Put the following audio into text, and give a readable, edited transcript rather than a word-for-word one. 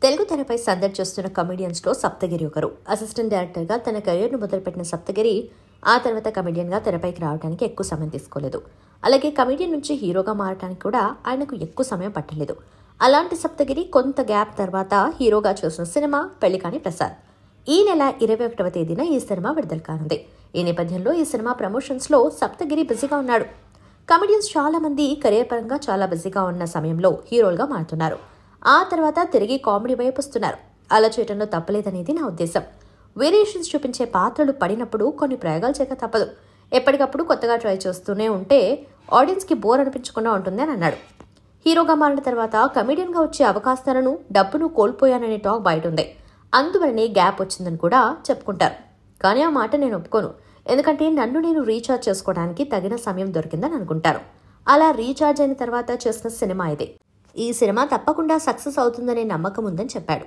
తెలుగు తెరపై సందడి చేస్తున్న కమెడియన్స్లో సప్తగిరి ఒకరు. అసిస్టెంట్ డైరెక్టర్గా తన కెరీర్ను మొదలుపెట్టిన సప్తగిరి ఆ తర్వాత కమెడియన్గా తెరపైకి రావడానికి ఎక్కువ సమయం తీసుకోలేదు. అలాగే కమెడియన్ నుంచి హీరోగా మారడానికి కూడా ఆయనకు ఎక్కువ సమయం పట్టలేదు. అలాంటి సప్తగిరి కొంత గ్యాప్ తర్వాత హీరోగా చేసిన సినిమా పెళ్లికాని ప్రసాద్. ఈ నెల 21వ తేదీన ఈ సినిమా విడుదల కానుంది. ఈ నేపథ్యంలో ఈ సినిమా ప్రమోషన్స్లో సప్తగిరి బిజీగా ఉన్నాడు. కమెడియన్స్ చాలా మంది కెరీర్ పరంగా చాలా బిజీగా ఉన్న సమయంలో హీరోలుగా మారుతున్నారు. ఆ తర్వాత తిరిగి కామెడీ వైపు వస్తున్నారు. అలా చేయడంలో తప్పలేదనేది నా ఉద్దేశం. వేరియేషన్స్ చూపించే పాత్రలు పడినప్పుడు కొన్ని ప్రయోగాలు చేయక తప్పదు. ఎప్పటికప్పుడు కొత్తగా ట్రై చేస్తూనే ఉంటే ఆడియన్స్కి బోర్ అనిపించకుండా ఉంటుంది అని అన్నాడు. హీరోగా మారిన తర్వాత కమెడియన్గా వచ్చే అవకాశాలను డబ్బును కోల్పోయాననే టాక్ బయట ఉంది. అందువలనే గ్యాప్ వచ్చిందని కూడా చెప్పుకుంటారు. కానీ ఆ మాట నేను ఒప్పుకోను. ఎందుకంటే నన్ను నేను రీఛార్జ్ చేసుకోవడానికి తగిన సమయం దొరికిందని అనుకుంటాను. అలా రీఛార్జ్ అయిన తర్వాత చేసిన సినిమా ఇది. ఈ సినిమా తప్పకుండా సక్సెస్ అవుతుందనే నమ్మకం ఉందని చెప్పాడు.